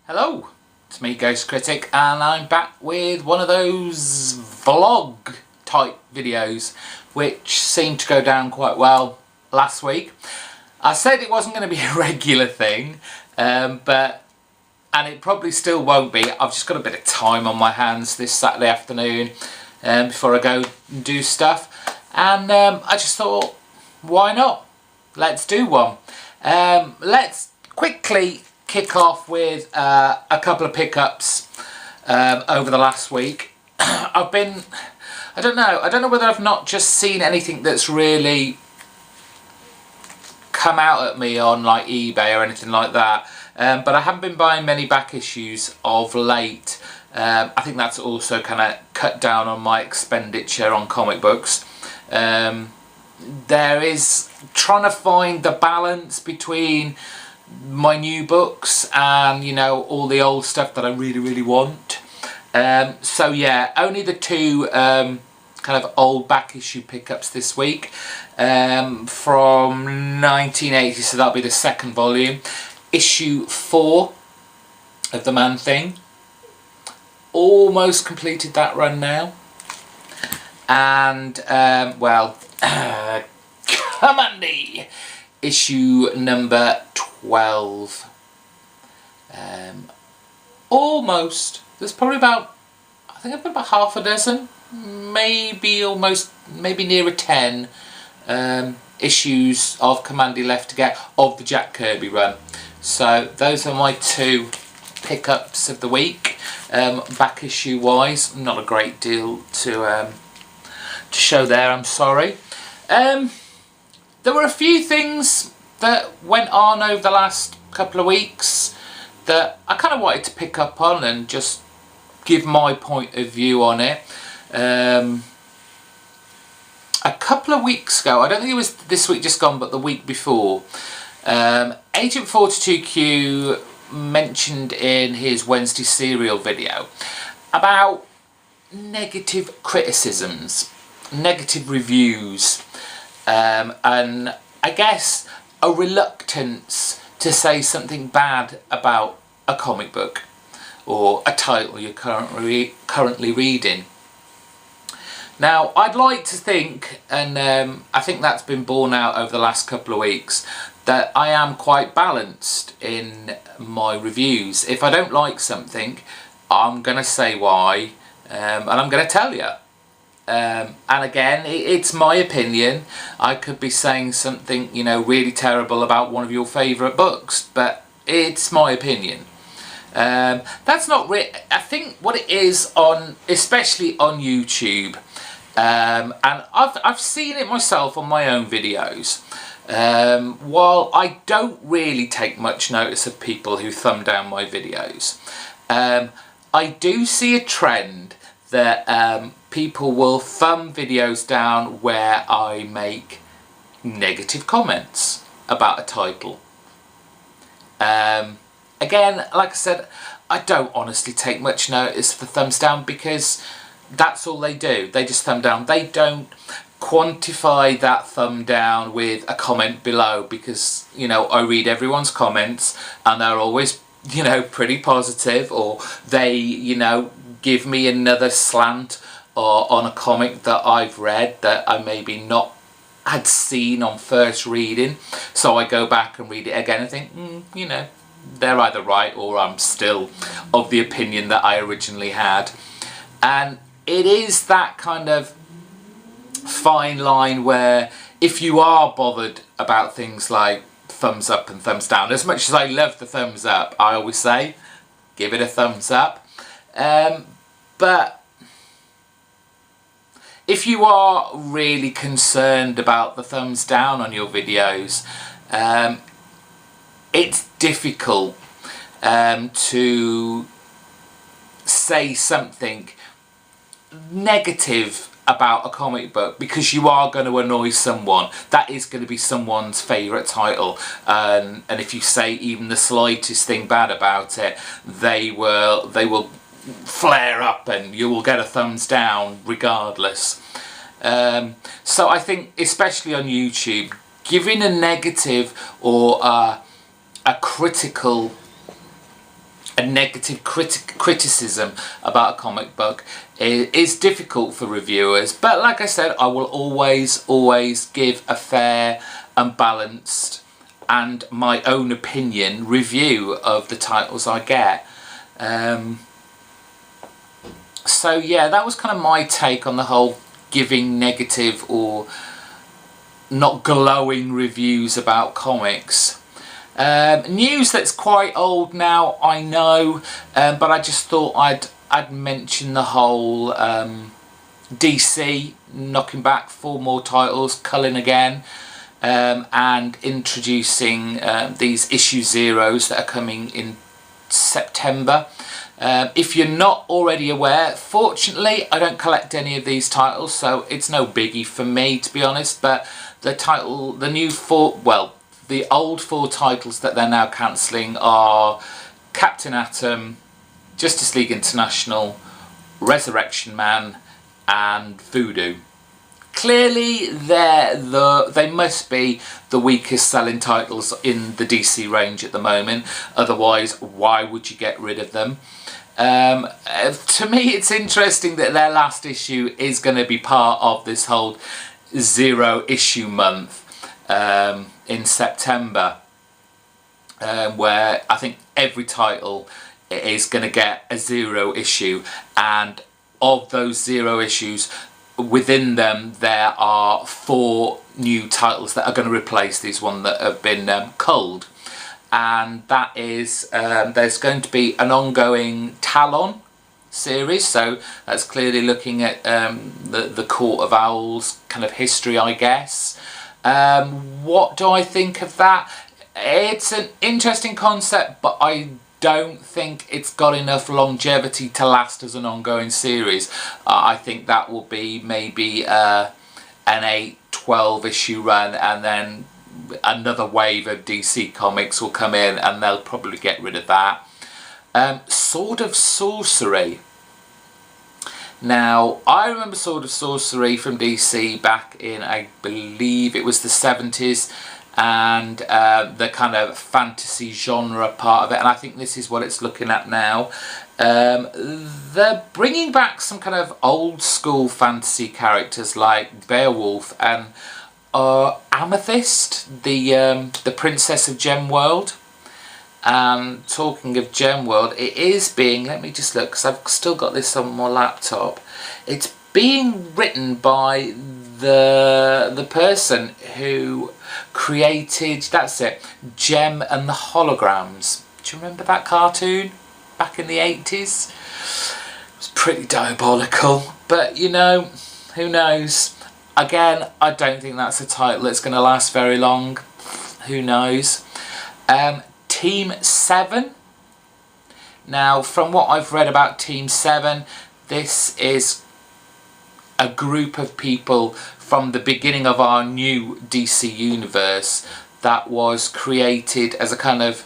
Hello, it's me, Ghost Critic, and I'm back with one of those vlog type videos which seemed to go down quite well last week. I said it wasn't going to be a regular thing, and it probably still won't be. I've just got a bit of time on my hands this Saturday afternoon before I go and do stuff, and I just thought, why not? Let's do one. Let's quickly kick off with a couple of pickups over the last week. I don't know whether I've not just seen anything that's really come out at me on like eBay or anything like that, but I haven't been buying many back issues of late. I think that's also kind of cut down on my expenditure on comic books. There is trying to find the balance between my new books and, you know, all the old stuff that I really want. So yeah, only the two kind of old back issue pickups this week from 1980, so that'll be the second volume, issue 4 of The Man-Thing. Almost completed that run now, and well, Commandy issue number 12. Almost. There's probably about, I think I've got about half a dozen, maybe nearer 10 issues of Commandy left to get of the Jack Kirby run. So those are my two pickups of the week. Back issue wise, not a great deal to show there, I'm sorry. There were a few things that went on over the last couple of weeks that I kind of wanted to pick up on and just give my point of view on it. A couple of weeks ago, I don't think it was this week just gone, but the week before, Agent 42Q mentioned in his Wednesday Serial video about negative criticisms, negative reviews, and I guess a reluctance to say something bad about a comic book or a title you're currently reading. Now, I'd like to think, and I think that's been borne out over the last couple of weeks, that I am quite balanced in my reviews. If I don't like something, I'm going to say why, and I'm going to tell you. And again, it's my opinion. I could be saying something, you know, really terrible about one of your favourite books, but it's my opinion. That's not I think what it is on, especially on YouTube, and I've seen it myself on my own videos. While I don't really take much notice of people who thumb down my videos, I do see a trend that people will thumb videos down where I make negative comments about a title. Again, like I said, I don't honestly take much notice of the thumbs down because that's all they do. They just thumb down. They don't quantify that thumb down with a comment below because, you know, I read everyone's comments and they're always, you know, pretty positive, or they, you know, give me another slant or on a comic that I've read that I maybe not had seen on first reading, so I go back and read it again and think, you know, they're either right or I'm still of the opinion that I originally had. And it is that kind of fine line where if you are bothered about things like thumbs up and thumbs down, as much as I love the thumbs up, I always say give it a thumbs up, but if you are really concerned about the thumbs down on your videos, it's difficult to say something negative about a comic book because you are going to annoy someone. That is going to be someone's favourite title, and if you say even the slightest thing bad about it, they will flare up and you will get a thumbs down regardless. So I think, especially on YouTube, giving a negative or a critical a negative criticism about a comic book is difficult for reviewers, but like I said, I will always give a fair and balanced and my own opinion review of the titles I get. So yeah, that was kind of my take on the whole giving negative or not glowing reviews about comics. News that's quite old now, I know, but I just thought I'd mention the whole DC knocking back 4 more titles, culling again, and introducing these issue zeros that are coming in September. If you're not already aware, fortunately I don't collect any of these titles, so it's no biggie for me, to be honest, but the new 4, well, the old 4 titles that they're now cancelling are Captain Atom, Justice League International, Resurrection Man and Voodoo. Clearly they must be the weakest selling titles in the DC range at the moment, otherwise why would you get rid of them? To me it's interesting that their last issue is going to be part of this whole 0 issue month in September, where I think every title is going to get a 0 issue, and of those 0 issues, within them there are 4 new titles that are going to replace these ones that have been culled, and that is there's going to be an ongoing Talon series, so that's clearly looking at the Court of Owls kind of history, I guess. What do I think of that? It's an interesting concept, but I don't think it's got enough longevity to last as an ongoing series. I think that will be maybe an 8-12 issue run, and then another wave of DC comics will come in and they'll probably get rid of that. Sword of Sorcery. Now, I remember Sword of Sorcery from DC back in, I believe it was the 70s, and the kind of fantasy genre part of it, and I think this is what it's looking at now. They're bringing back some kind of old school fantasy characters like Beowulf and Amethyst, the Princess of Gemworld. And talking of Gemworld, it is being, let me just look because I've still got this on my laptop, it's being written by the person who created, that's it, Gem and the Holograms. Do you remember that cartoon back in the 80s? It was pretty diabolical, but you know, who knows? Again, I don't think that's a title that's going to last very long. Who knows? Team 7. Now, from what I've read about Team 7, this is a group of people from the beginning of our new DC universe that was created as a kind of,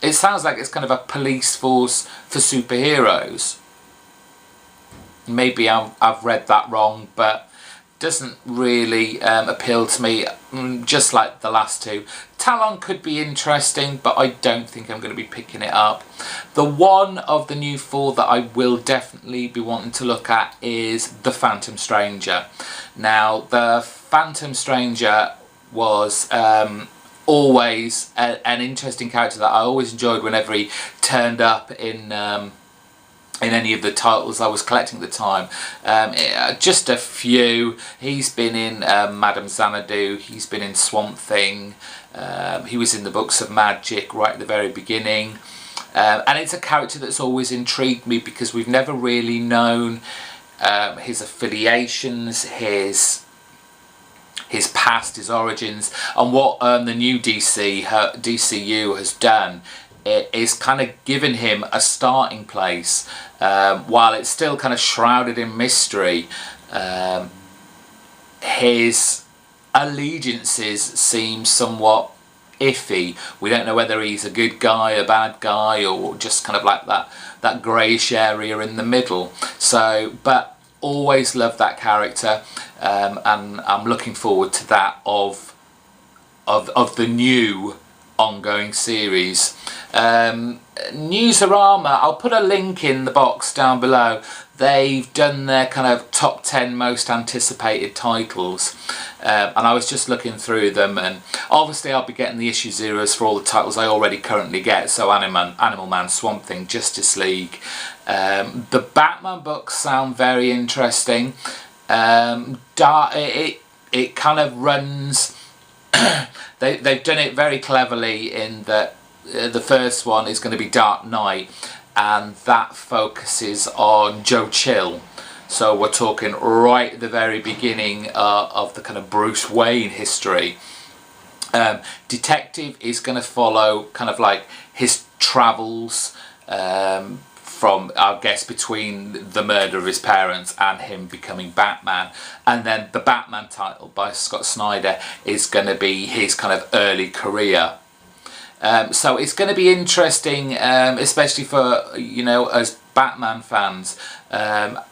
it sounds like it's kind of a police force for superheroes. Maybe I've read that wrong, but doesn't really appeal to me, just like the last 2. Talon could be interesting, but I don't think I'm going to be picking it up. The one of the new 4 that I will definitely be wanting to look at is the Phantom Stranger. Now, the Phantom Stranger was always an interesting character that I always enjoyed whenever he turned up in any of the titles I was collecting at the time. Just a few. He's been in Madame Xanadu, he's been in Swamp Thing, he was in the Books of Magic right at the very beginning, and it's a character that's always intrigued me because we've never really known his affiliations, his past, his origins, and what the new DCU has done is kind of given him a starting place. While it's still kind of shrouded in mystery, his allegiances seem somewhat iffy. We don't know whether he's a good guy, a bad guy, or just kind of like that greyish area in the middle. So, but always loved that character, and I'm looking forward to that of the new ongoing series. Newsarama, I'll put a link in the box down below. They've done their kind of top 10 most anticipated titles, and I was just looking through them, and obviously I'll be getting the issue zeros for all the titles I already currently get, so Animal Man, Swamp Thing, Justice League. The Batman books sound very interesting. It kind of runs they've done it very cleverly in that the first one is going to be Dark Knight, and that focuses on Joe Chill. So we're talking right at the very beginning of the kind of Bruce Wayne history. Detective is going to follow kind of like his travels from, I guess, between the murder of his parents and him becoming Batman. And then the Batman title by Scott Snyder is going to be his kind of early career. So it's going to be interesting, especially for, you know, as Batman fans. Not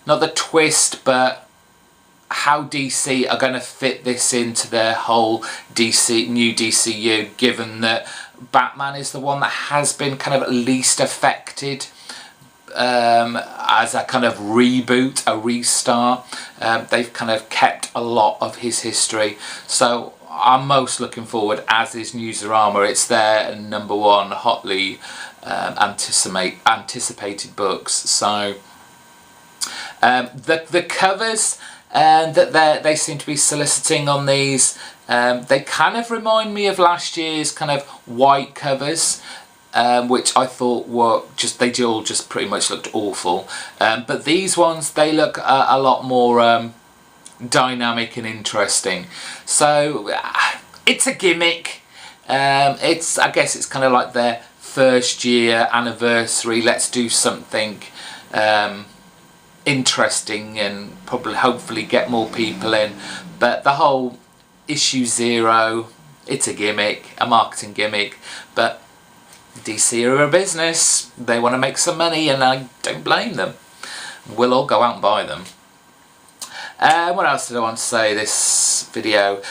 the twist, but how DC are going to fit this into their whole new DCU, given that Batman is the one that has been kind of least affected as a kind of reboot, a restart. They've kind of kept a lot of his history, so I'm most looking forward, as is Newsarama. It's their #1 hotly anticipated books. So the covers that they seem to be soliciting on these, they kind of remind me of last year's kind of white covers, which I thought were they all just pretty much looked awful. But these ones, they look a lot more dynamic and interesting. So it's a gimmick. I guess it's kind of like their first year anniversary. Let's do something interesting and hopefully get more people in. But the whole issue 0, it's a gimmick, a marketing gimmick. But DC are a business. They want to make some money, and I don't blame them. We'll all go out and buy them. What else did I want to say this video?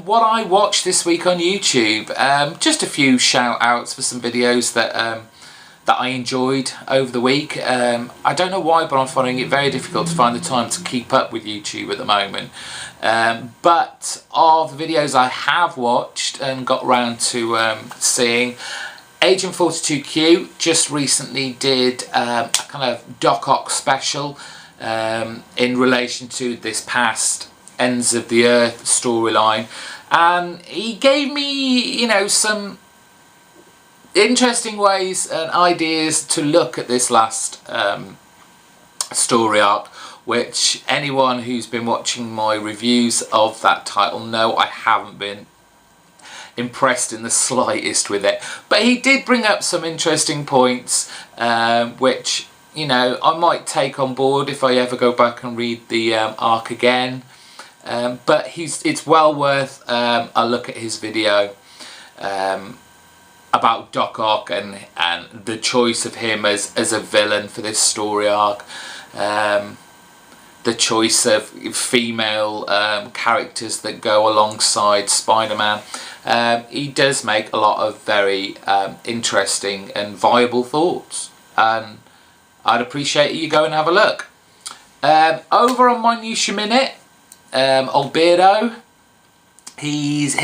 What I watched this week on YouTube, just a few shout outs for some videos that I enjoyed over the week. I don't know why, but I'm finding it very difficult to find the time to keep up with YouTube at the moment. But of the videos I have watched and got round to seeing, Agent 42Q just recently did a kind of Doc Ock special in relation to this past Ends of the Earth storyline, and he gave me, you know, some interesting ways and ideas to look at this last story arc, which anyone who's been watching my reviews of that title know I haven't been impressed in the slightest with it. But he did bring up some interesting points, which, you know, I might take on board if I ever go back and read the arc again. But it's well worth a look at his video about Doc Ock and the choice of him as a villain for this story arc. The choice of female characters that go alongside Spider-Man. He does make a lot of very interesting and viable thoughts, and I'd appreciate you go and have a look. Over on Minutia Minute, old Beardo, he's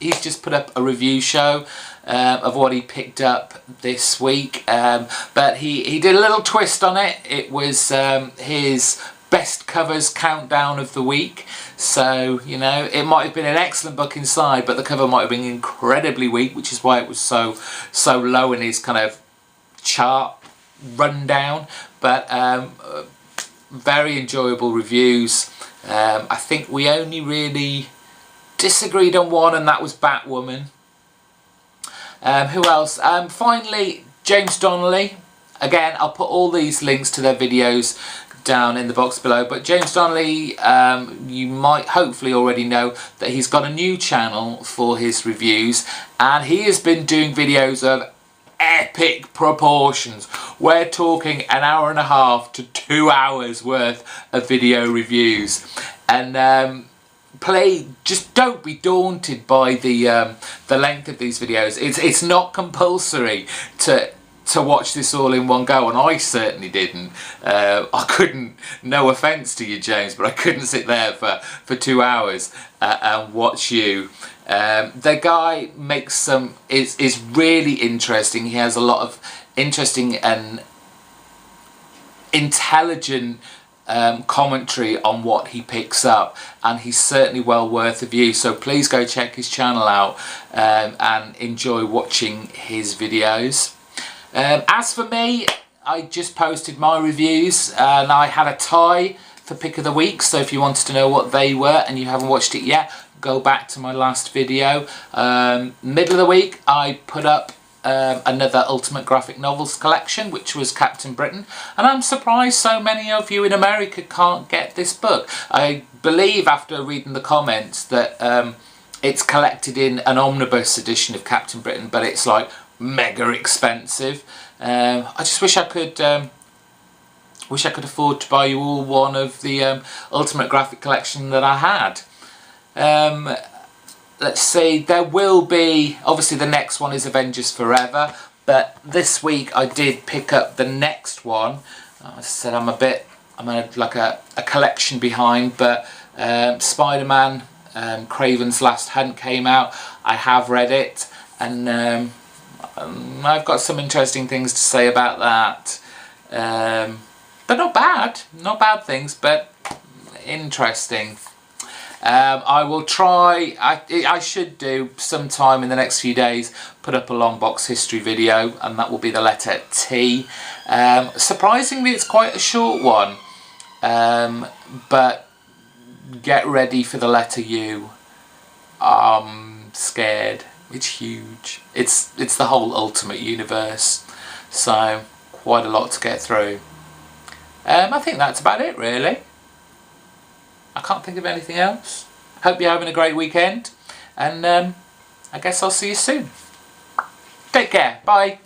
just put up a review show of what he picked up this week, but he did a little twist on it. It was his best covers countdown of the week. So, you know, it might have been an excellent book inside, but the cover might have been incredibly weak, which is why it was so low in his kind of chart rundown. But very enjoyable reviews. I think we only really disagreed on one, and that was Batwoman. Who else? Finally, James Donnelly. Again, I'll put all these links to their videos down in the box below, but James Donnelly, you might hopefully already know that he's got a new channel for his reviews, and he has been doing videos of epic proportions. We're talking an hour and a half to 2 hours worth of video reviews, and just don't be daunted by the length of these videos. It's not compulsory to watch this all in one go, and I certainly didn't. I couldn't, no offence to you, James, but I couldn't sit there for 2 hours and watch you. The guy makes is really interesting. He has a lot of interesting and intelligent commentary on what he picks up, and he's certainly well worth a view, so please go check his channel out and enjoy watching his videos. As for me, I just posted my reviews and I had a tie for pick of the week, so if you wanted to know what they were and you haven't watched it yet, go back to my last video. Middle of the week I put up another Ultimate Graphic Novels collection, which was Captain Britain, and I'm surprised so many of you in America can't get this book. I believe after reading the comments that it's collected in an omnibus edition of Captain Britain, but it's like mega expensive. I just wish I could afford to buy you all one of the Ultimate Graphic collection that I had. Let's see, there will be, obviously the next one is Avengers Forever, but this week I did pick up the next one. As I said, I'm like a collection behind, but Spider-Man Craven's Last Hunt came out. I have read it, and I've got some interesting things to say about that. But not bad things, but interesting. I will try, I should do sometime in the next few days, put up a long box history video, and that will be the letter T. Surprisingly, it's quite a short one, but get ready for the letter U. I'm scared. It's huge. It's the whole Ultimate Universe, so quite a lot to get through. I think that's about it, really. I can't think of anything else. Hope you're having a great weekend, and I guess I'll see you soon. Take care. Bye.